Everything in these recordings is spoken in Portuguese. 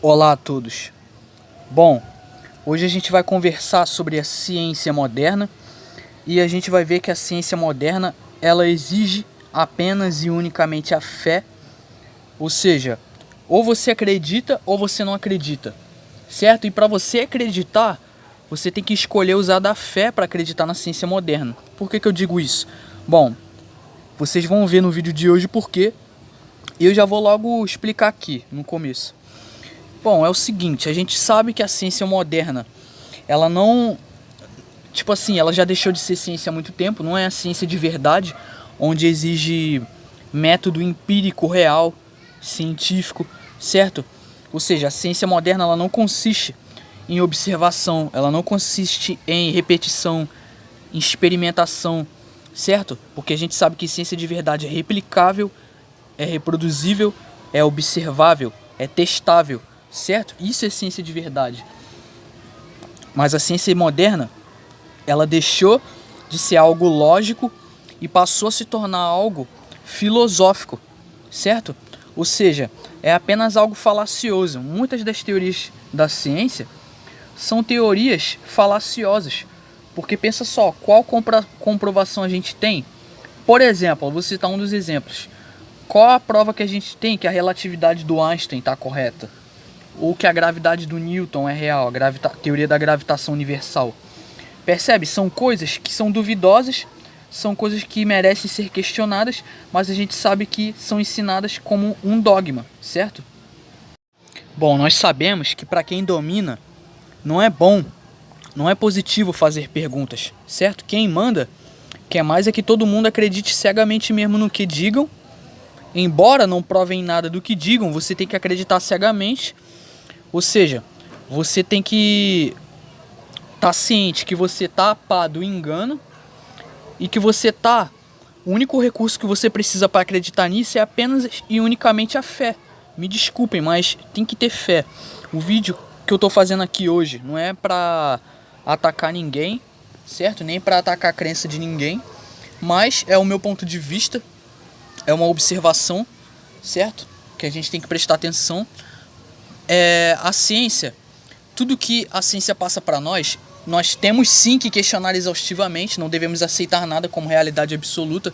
Olá a todos. Bom, hoje a gente vai conversar sobre a ciência moderna e a gente vai ver que a ciência moderna ela exige apenas e unicamente a fé, ou seja, ou você acredita ou você não acredita, certo? E para você acreditar, você tem que escolher usar da fé para acreditar na ciência moderna. Por que eu digo isso? Bom, vocês vão ver no vídeo de hoje por quê, e eu já vou logo explicar aqui no começo. Bom, é o seguinte, a gente sabe que a ciência moderna, ela não, ela já deixou de ser ciência há muito tempo, não é a ciência de verdade, onde exige método empírico real, científico, certo? Ou seja, a ciência moderna ela não consiste em observação, ela não consiste em repetição, em experimentação, certo? Porque a gente sabe que ciência de verdade é replicável, é reproduzível, é observável, é testável, certo? Isso é ciência de verdade. Mas a ciência moderna, ela deixou de ser algo lógico e passou a se tornar algo filosófico, certo? Ou seja, é apenas algo falacioso. Muitas das teorias da ciência são teorias falaciosas. Porque pensa só, qual comprovação a gente tem? Por exemplo, vou citar um dos exemplos. Qual a prova que a gente tem que a relatividade do Einstein está correta? Ou que a gravidade do Newton é real, a teoria da gravitação universal. Percebe? São coisas que são duvidosas, são coisas que merecem ser questionadas, mas a gente sabe que são ensinadas como um dogma, certo? Bom, nós sabemos que para quem domina, não é bom, não é positivo fazer perguntas, certo? Quem manda, quer mais é que todo mundo acredite cegamente mesmo no que digam. Embora não provem nada do que digam, você tem que acreditar cegamente. Ou seja, você tem que estar ciente que você está a par do engano e que o único recurso que você precisa para acreditar nisso é apenas e unicamente a fé. Me desculpem, mas tem que ter fé. O vídeo que eu estou fazendo aqui hoje não é para atacar ninguém, certo? Nem para atacar a crença de ninguém, mas é o meu ponto de vista, é uma observação, certo? Que a gente tem que prestar atenção. A ciência, tudo que a ciência passa para nós temos sim que questionar exaustivamente, não devemos aceitar nada como realidade absoluta,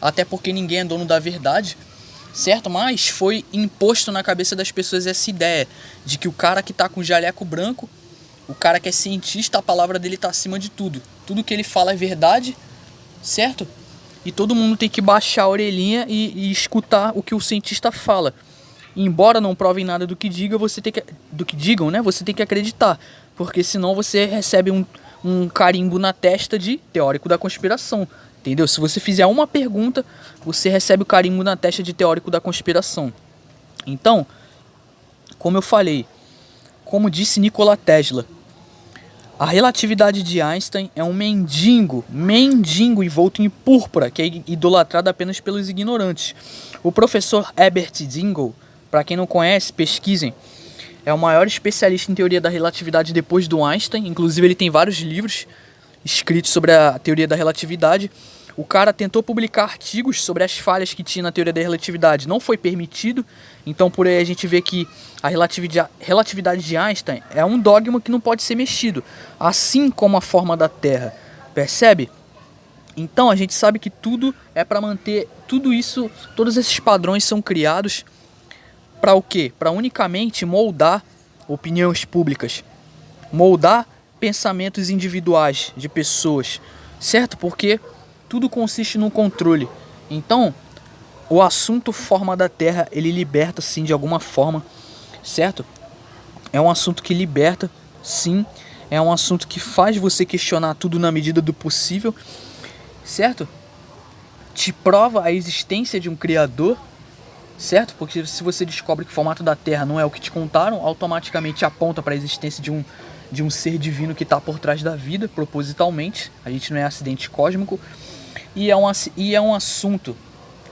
até porque ninguém é dono da verdade, certo? Mas foi imposto na cabeça das pessoas essa ideia de que o cara que está com jaleco branco, o cara que é cientista, a palavra dele está acima de tudo. Tudo que ele fala é verdade, certo? E todo mundo tem que baixar a orelhinha e escutar o que o cientista fala. Embora não provem nada do que digam, você tem que acreditar, porque senão você recebe um carimbo na testa de teórico da conspiração, entendeu? Se você fizer uma pergunta, você recebe o carimbo na testa de teórico da conspiração. Então, como eu falei, como disse Nikola Tesla, a relatividade de Einstein é um mendigo envolto em púrpura, que é idolatrado apenas pelos ignorantes. O professor Herbert Dingle, para quem não conhece, pesquisem. É o maior especialista em teoria da relatividade depois do Einstein. Inclusive ele tem vários livros escritos sobre a teoria da relatividade. O cara tentou publicar artigos sobre as falhas que tinha na teoria da relatividade. Não foi permitido. Então por aí a gente vê que a relatividade de Einstein é um dogma que não pode ser mexido. Assim como a forma da Terra. Percebe? Então a gente sabe que tudo é para manter tudo isso. Todos esses padrões são criados para o quê? Para unicamente moldar opiniões públicas, moldar pensamentos individuais de pessoas, certo? Porque tudo consiste no controle. Então, o assunto forma da Terra, ele liberta sim de alguma forma, certo? É um assunto que liberta, sim. É um assunto que faz você questionar tudo na medida do possível, certo? Te prova a existência de um Criador, certo? Porque se você descobre que o formato da Terra não é o que te contaram, automaticamente aponta para a existência de um ser divino que está por trás da vida, propositalmente. A gente não é acidente cósmico. E é um assunto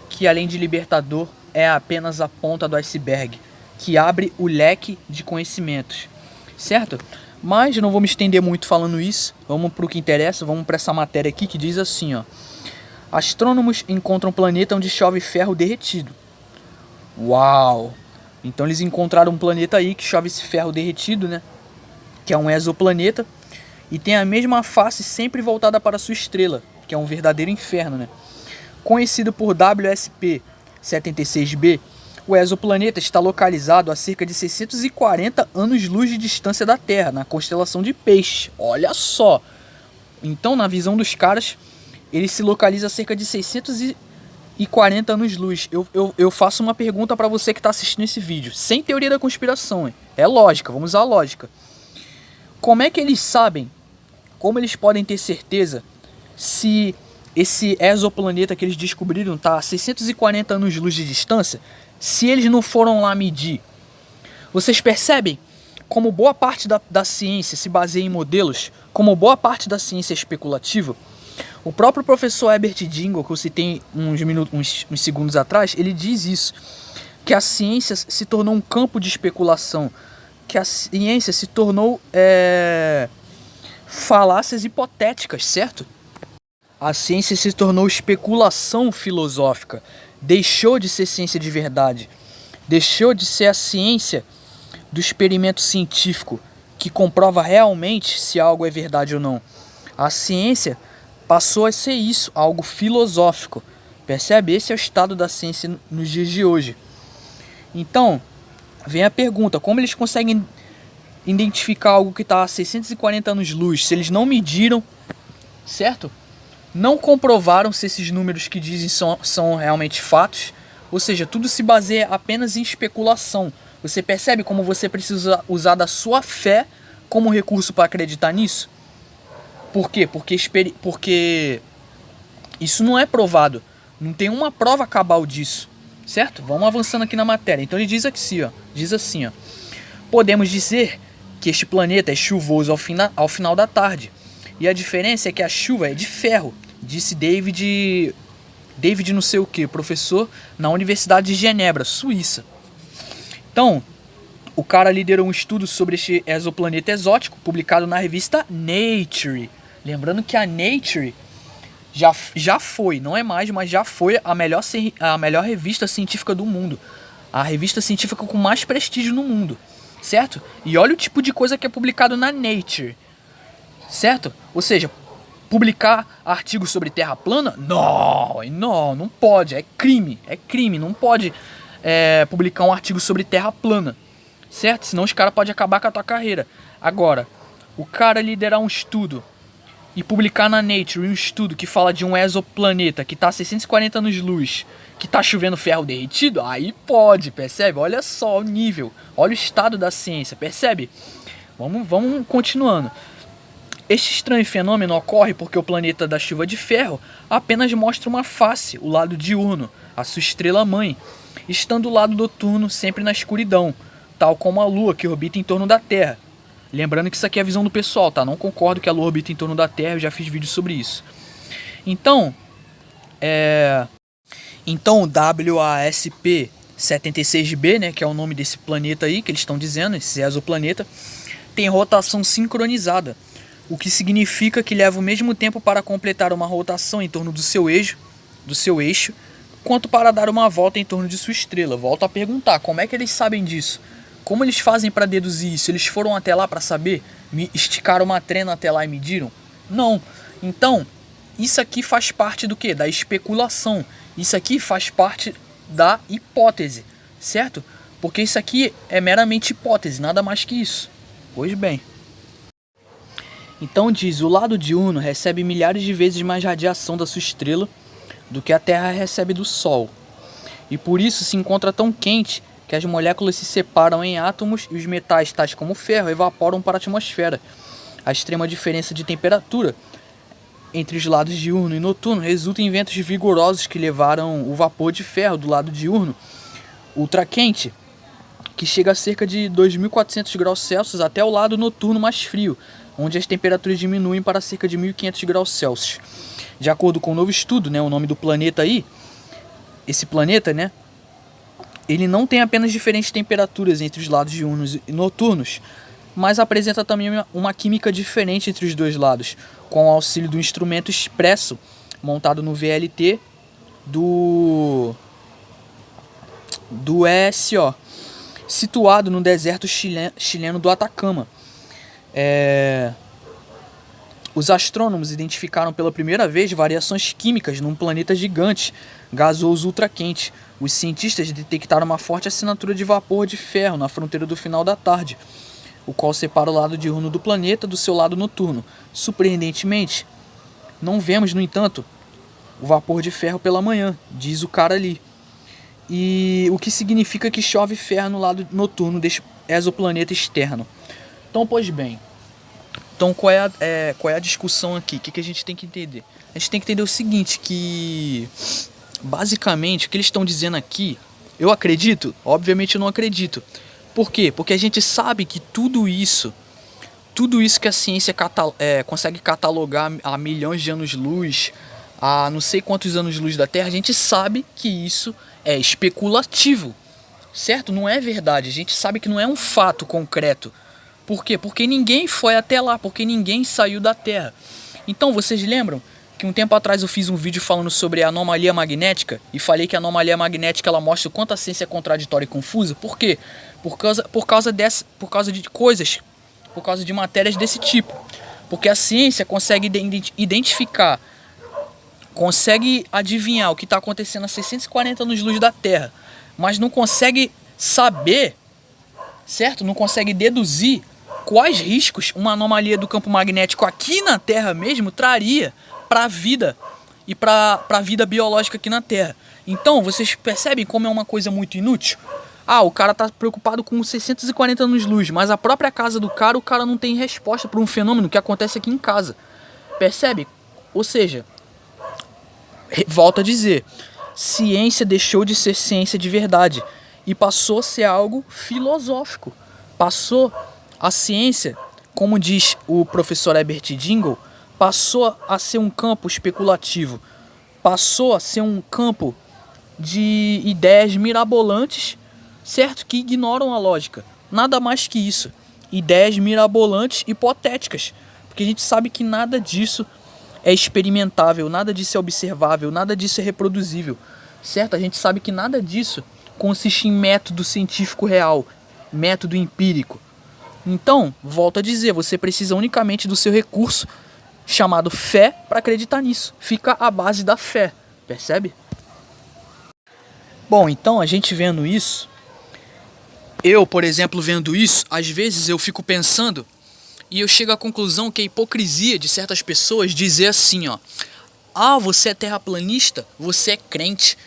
que, além de libertador, é apenas a ponta do iceberg, que abre o leque de conhecimentos, certo? Mas eu não vou me estender muito falando isso. Vamos para o que interessa, vamos para essa matéria aqui que diz assim, ó. Astrônomos encontram um planeta onde chove ferro derretido. Uau! Então eles encontraram um planeta aí que chove esse ferro derretido, né? Que é um exoplaneta e tem a mesma face sempre voltada para sua estrela, que é um verdadeiro inferno, né? Conhecido por WSP-76b, o exoplaneta está localizado a cerca de 640 anos-luz de distância da Terra, na constelação de Peixes. Olha só! Então, na visão dos caras, ele se localiza a cerca de 640 anos-luz. Eu faço uma pergunta para você que está assistindo esse vídeo, sem teoria da conspiração, hein? É lógica, vamos usar a lógica. Como é que eles sabem, como eles podem ter certeza se esse exoplaneta que eles descobriram está a 640 anos-luz de distância, se eles não foram lá medir? Vocês percebem como boa parte da ciência se baseia em modelos, como boa parte da ciência é especulativa? O próprio professor Herbert Dingle, que eu citei uns segundos atrás, ele diz isso, que a ciência se tornou um campo de especulação, que a ciência se tornou falácias hipotéticas, certo? A ciência se tornou especulação filosófica, deixou de ser ciência de verdade, deixou de ser a ciência do experimento científico, que comprova realmente se algo é verdade ou não. A ciência passou a ser isso, algo filosófico. Percebe? Esse é o estado da ciência nos dias de hoje. Então, vem a pergunta, como eles conseguem identificar algo que está a 640 anos-luz, se eles não mediram, certo? Não comprovaram se esses números que dizem são realmente fatos, ou seja, tudo se baseia apenas em especulação. Você percebe como você precisa usar da sua fé como recurso para acreditar nisso? Por quê? Porque isso não é provado. Não tem uma prova cabal disso, certo? Vamos avançando aqui na matéria. Então ele diz assim, ó. Podemos dizer que este planeta é chuvoso ao final da tarde. E a diferença é que a chuva é de ferro, disse David não sei o que, professor na Universidade de Genebra, Suíça. Então, o cara liderou um estudo sobre este exoplaneta exótico, publicado na revista Nature. Lembrando que a Nature já foi, não é mais, mas já foi a melhor revista científica do mundo. A revista científica com mais prestígio no mundo, certo? E olha o tipo de coisa que é publicado na Nature, certo? Ou seja, publicar artigos sobre terra plana? Não pode, é crime, não pode publicar um artigo sobre terra plana, certo? Senão os caras podem acabar com a tua carreira. Agora, o cara liderar um estudo e publicar na Nature um estudo que fala de um exoplaneta que está a 640 anos-luz, que está chovendo ferro derretido, aí pode, percebe? Olha só o nível, olha o estado da ciência, percebe? Vamos continuando. Este estranho fenômeno ocorre porque o planeta da chuva de ferro apenas mostra uma face, o lado diurno, a sua estrela-mãe, estando o lado noturno sempre na escuridão, tal como a Lua que orbita em torno da Terra. Lembrando que isso aqui é a visão do pessoal, tá? Não concordo que a Lua orbita em torno da Terra, eu já fiz vídeo sobre isso. Então, o WASP-76b, né, que é o nome desse planeta aí, que eles estão dizendo, esse exoplaneta, tem rotação sincronizada, o que significa que leva o mesmo tempo para completar uma rotação em torno do seu eixo, quanto para dar uma volta em torno de sua estrela. Volto a perguntar, como é que eles sabem disso? Como eles fazem para deduzir isso? Eles foram até lá para saber? Esticaram uma trena até lá e mediram? Não. Então, isso aqui faz parte do quê? Da especulação. Isso aqui faz parte da hipótese, certo? Porque isso aqui é meramente hipótese, nada mais que isso. Pois bem. Então diz, o lado diurno recebe milhares de vezes mais radiação da sua estrela do que a Terra recebe do Sol. E por isso se encontra tão quente que as moléculas se separam em átomos e os metais, tais como o ferro, evaporam para a atmosfera. A extrema diferença de temperatura entre os lados diurno e noturno resulta em ventos vigorosos que levaram o vapor de ferro do lado diurno ultraquente, que chega a cerca de 2.400 graus Celsius, até o lado noturno mais frio, onde as temperaturas diminuem para cerca de 1.500 graus Celsius. De acordo com um novo estudo, né, o nome do planeta aí, esse planeta, né, ele não tem apenas diferentes temperaturas entre os lados diurnos e noturnos, mas apresenta também uma química diferente entre os dois lados, com o auxílio do instrumento expresso montado no VLT do ESO. situado no deserto chileno do Atacama. Os astrônomos identificaram pela primeira vez variações químicas num planeta gigante, gasoso ultraquente. Os cientistas detectaram uma forte assinatura de vapor de ferro na fronteira do final da tarde, o qual separa o lado diurno do planeta do seu lado noturno. Surpreendentemente, não vemos, no entanto, o vapor de ferro pela manhã, diz o cara ali. E o que significa que chove ferro no lado noturno deste exoplaneta externo. Então, pois bem. Então, qual é a discussão aqui? O que a gente tem que entender? A gente tem que entender o seguinte, que basicamente o que eles estão dizendo aqui, eu acredito? Obviamente eu não acredito. Por quê? Porque a gente sabe que tudo isso que a ciência consegue catalogar a milhões de anos-luz, a não sei quantos anos-luz da Terra, a gente sabe que isso é especulativo, certo? Não é verdade, a gente sabe que não é um fato concreto. Por quê? Porque ninguém foi até lá, porque ninguém saiu da Terra. Então, vocês lembram que um tempo atrás eu fiz um vídeo falando sobre a anomalia magnética e falei que a anomalia magnética ela mostra o quanto a ciência é contraditória e confusa? Por quê? Por causa de coisas, por causa de matérias desse tipo. Porque a ciência consegue identificar, consegue adivinhar o que está acontecendo a 640 anos-luz da Terra, mas não consegue saber, certo? Não consegue deduzir quais riscos uma anomalia do campo magnético aqui na Terra mesmo traria para a vida e para a vida biológica aqui na Terra. Então, vocês percebem como é uma coisa muito inútil? O cara tá preocupado com 640 anos-luz, mas a própria casa do cara, o cara não tem resposta para um fenômeno que acontece aqui em casa. Percebe? Ou seja, volto a dizer, ciência deixou de ser ciência de verdade e passou a ser algo filosófico. Passou a ciência, como diz o professor Herbert Dingle, passou a ser um campo especulativo, passou a ser um campo de ideias mirabolantes, certo? Que ignoram a lógica. Nada mais que isso. Ideias mirabolantes, hipotéticas. Porque a gente sabe que nada disso é experimentável, nada disso é observável, nada disso é reproduzível, certo? A gente sabe que nada disso consiste em método científico real, método empírico. Então, volto a dizer, você precisa unicamente do seu recurso chamado fé para acreditar nisso. Fica a base da fé, percebe? Bom, então a gente vendo isso, eu, por exemplo, vendo isso, às vezes eu fico pensando e eu chego à conclusão que a hipocrisia de certas pessoas dizer assim, ó: você é terraplanista, você é crente.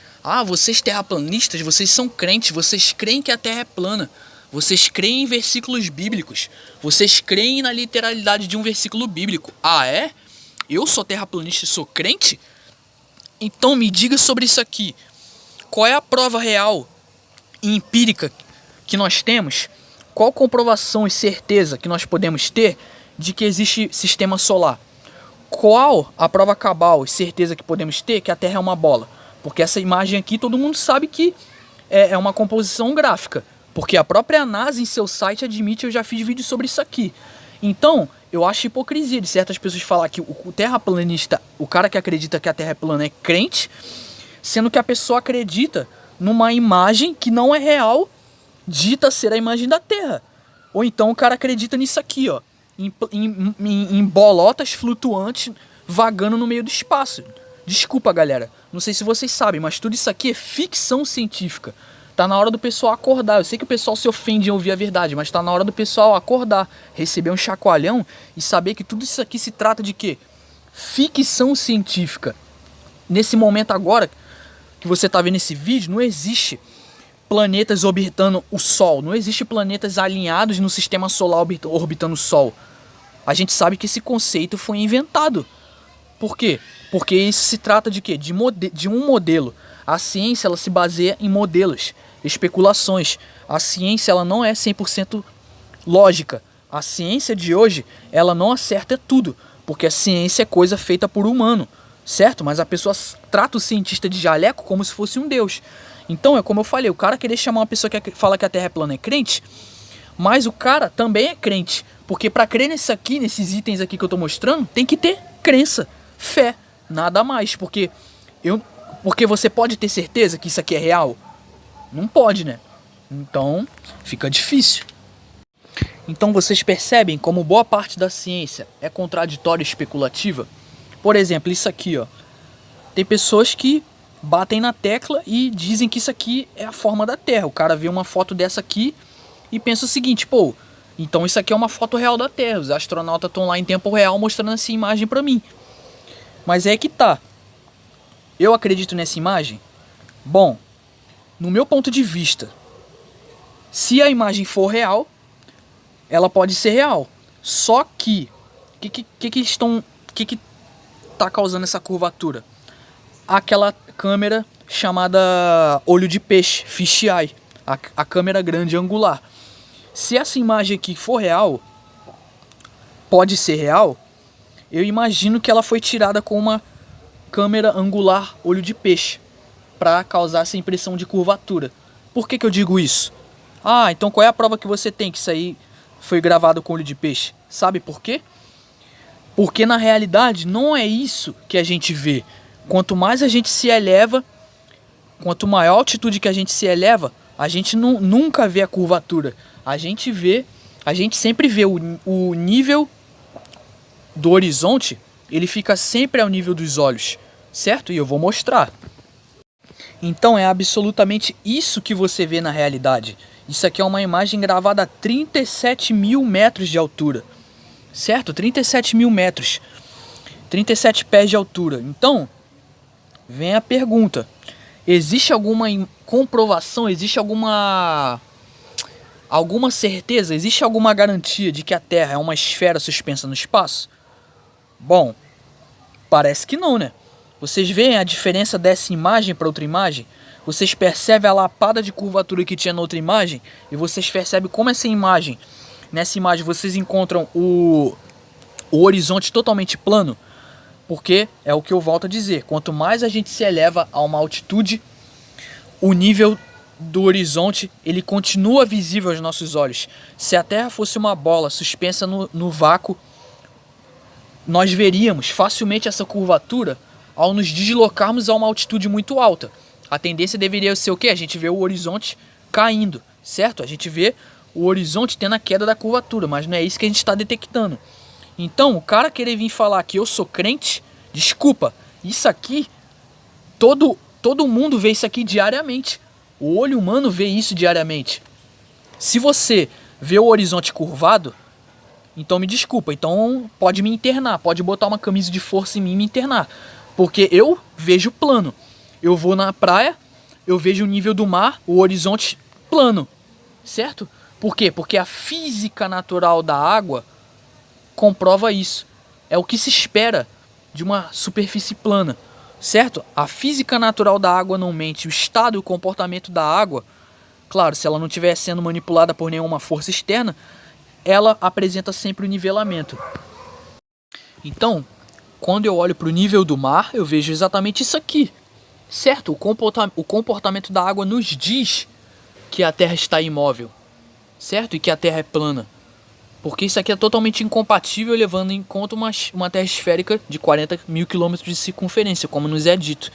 Vocês terraplanistas, vocês são crentes, vocês creem que a Terra é plana. Vocês creem em versículos bíblicos. Vocês creem na literalidade de um versículo bíblico. É? Eu sou terraplanista e sou crente? Então me diga sobre isso aqui. Qual é a prova real e empírica que nós temos? Qual comprovação e certeza que nós podemos ter de que existe sistema solar? Qual a prova cabal e certeza que podemos ter que a Terra é uma bola? Porque essa imagem aqui todo mundo sabe que é uma composição gráfica. Porque a própria NASA em seu site admite, eu já fiz vídeo sobre isso aqui. Então, eu acho hipocrisia de certas pessoas falar que o terraplanista, o cara que acredita que a Terra é plana é crente, sendo que a pessoa acredita numa imagem que não é real, dita ser a imagem da Terra. Ou então o cara acredita nisso aqui, ó, em bolotas flutuantes vagando no meio do espaço. Desculpa, galera, não sei se vocês sabem, mas tudo isso aqui é ficção científica. Tá na hora do pessoal acordar. Eu sei que o pessoal se ofende em ouvir a verdade, mas tá na hora do pessoal acordar, receber um chacoalhão e saber que tudo isso aqui se trata de quê? Ficção científica. Nesse momento agora que você tá vendo esse vídeo, não existe planetas orbitando o Sol, não existe planetas alinhados no sistema solar orbitando o Sol. A gente sabe que esse conceito foi inventado. Por quê? Porque isso se trata de quê? De um modelo. A ciência ela se baseia em modelos, especulações. A ciência ela não é 100% lógica. A ciência de hoje ela não acerta tudo, porque a ciência é coisa feita por humano, certo? Mas a pessoa trata o cientista de jaleco como se fosse um deus. Então é como eu falei, o cara querer chamar uma pessoa que fala que a Terra é plana é crente, mas o cara também é crente, porque para crer nesses itens aqui que eu tô mostrando, tem que ter crença, fé, nada mais, porque você pode ter certeza que isso aqui é real? Não pode, né? Então, fica difícil. Então vocês percebem como boa parte da ciência é contraditória e especulativa? Por exemplo, isso aqui, ó. Tem pessoas que batem na tecla e dizem que isso aqui é a forma da Terra. O cara vê uma foto dessa aqui e pensa o seguinte, pô, então isso aqui é uma foto real da Terra. Os astronautas estão lá em tempo real mostrando essa imagem pra mim. Mas é que tá. Eu acredito nessa imagem? Bom, no meu ponto de vista, se a imagem for real, ela pode ser real. Só que que tá causando essa curvatura? Aquela câmera chamada olho de peixe, fish eye, a câmera grande angular. Se essa imagem aqui for real, pode ser real, eu imagino que ela foi tirada com uma câmera angular olho de peixe para causar essa impressão de curvatura. Por que eu digo isso? Ah, então qual é a prova que você tem que isso aí foi gravado com olho de peixe? Sabe por quê? Porque na realidade não é isso que a gente vê. Quanto mais a gente se eleva, quanto maior a altitude que a gente se eleva, a gente nunca vê a curvatura. A gente sempre vê o nível do horizonte, ele fica sempre ao nível dos olhos, certo? E eu vou mostrar. Então é absolutamente isso que você vê na realidade. Isso aqui é uma imagem gravada a 37 mil metros de altura, certo? 37 mil metros, 37 pés de altura. Então, vem a pergunta: existe alguma comprovação, existe alguma certeza, existe alguma garantia de que a Terra é uma esfera suspensa no espaço? Bom, parece que não, né? Vocês veem a diferença dessa imagem para outra imagem? Vocês percebem a lapada de curvatura que tinha na outra imagem? E vocês percebem como nessa imagem vocês encontram o horizonte totalmente plano? Porque é o que eu volto a dizer, quanto mais a gente se eleva a uma altitude, o nível do horizonte ele continua visível aos nossos olhos. Se a Terra fosse uma bola suspensa no vácuo, nós veríamos facilmente essa curvatura ao nos deslocarmos a uma altitude muito alta. A tendência deveria ser o quê? A gente vê o horizonte caindo, certo? A gente vê o horizonte tendo a queda da curvatura, mas não é isso que a gente está detectando. Então, o cara querer vir falar que eu sou crente, desculpa, isso aqui, todo mundo vê isso aqui diariamente. O olho humano vê isso diariamente. Se você vê o horizonte curvado, então me desculpa, então pode me internar, pode botar uma camisa de força em mim e me internar. Porque eu vejo plano. Eu vou na praia, eu vejo o nível do mar, o horizonte plano, certo? Por quê? Porque a física natural da água comprova isso. É o que se espera de uma superfície plana, certo? A física natural da água não mente. O estado e o comportamento da água, claro, se ela não estiver sendo manipulada por nenhuma força externa, ela apresenta sempre o nivelamento. Então, quando eu olho para o nível do mar, eu vejo exatamente isso aqui, certo? O comportamento da água nos diz que a Terra está imóvel, certo? E que a Terra é plana. Porque isso aqui é totalmente incompatível, levando em conta uma Terra esférica de 40 mil quilômetros de circunferência, como nos é dito.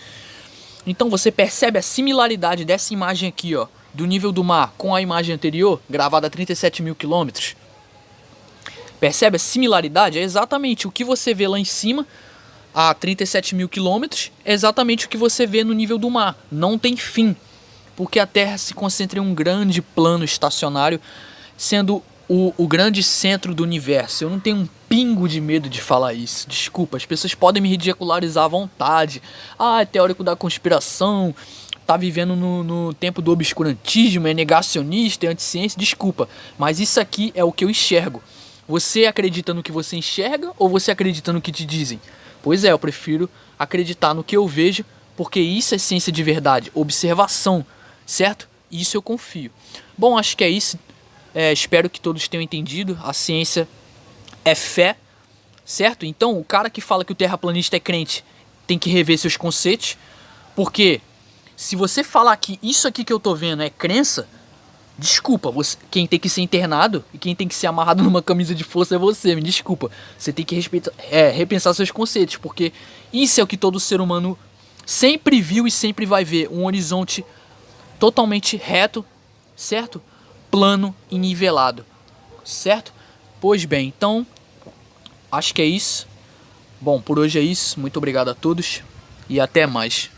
Então você percebe a similaridade dessa imagem aqui, ó, do nível do mar com a imagem anterior, gravada a 37 mil quilômetros? Percebe a similaridade? É exatamente o que você vê lá em cima, a 37 mil quilômetros, é exatamente o que você vê no nível do mar. Não tem fim, porque a Terra se concentra em um grande plano estacionário, sendo o grande centro do universo. Eu não tenho um pingo de medo de falar isso. Desculpa, as pessoas podem me ridicularizar à vontade. Ah, é teórico da conspiração, tá vivendo no tempo do obscurantismo, é negacionista, é anticiência. Desculpa, mas isso aqui é o que eu enxergo. Você acredita no que você enxerga ou você acredita no que te dizem? Pois é, eu prefiro acreditar no que eu vejo, porque isso é ciência de verdade, observação, certo? Isso eu confio. Bom, acho que é isso. Espero que todos tenham entendido. A ciência é fé, certo? Então, o cara que fala que o terraplanista é crente tem que rever seus conceitos, porque se você falar que isso aqui que eu tô vendo é crença, desculpa, quem tem que ser internado e quem tem que ser amarrado numa camisa de força é você, me desculpa. Você tem que repensar seus conceitos, porque isso é o que todo ser humano sempre viu e sempre vai ver. Um horizonte totalmente reto, certo? Plano e nivelado, certo? Pois bem, então acho que é isso. Bom, por hoje é isso. Muito obrigado a todos e até mais.